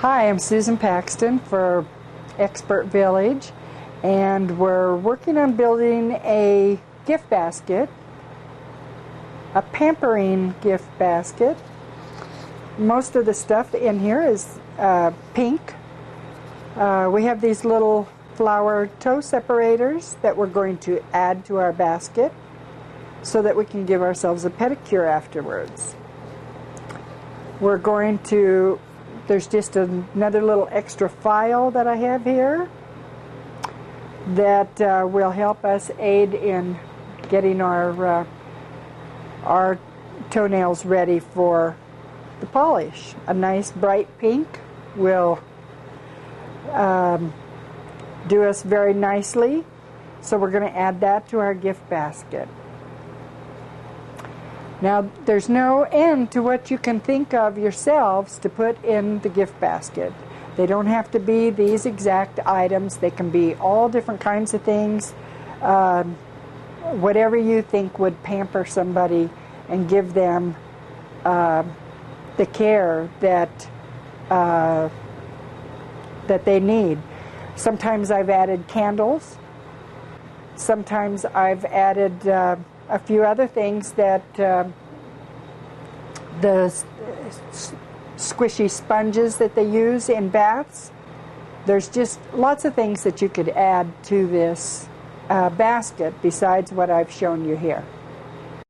Hi, I'm Susan Paxton for Expert Village, and we're working on building a gift basket, a pampering gift basket. Most of the stuff in here is pink. We have these little flower toe separators that we're going to add to our basket so that we can give ourselves a pedicure afterwards. We're going to, there's just another little extra file that I have here that will help us aid in getting our toenails ready for the polish. A nice bright pink will do us very nicely, so we're going to add that to our gift basket. Now, there's no end to what you can think of yourselves to put in the gift basket. They don't have to be these exact items. They can be all different kinds of things. Whatever you think would pamper somebody and give them the care that they need. Sometimes I've added candles. Sometimes I've added a few other things that the squishy sponges that they use in baths. There's just lots of things that you could add to this basket besides what I've shown you here.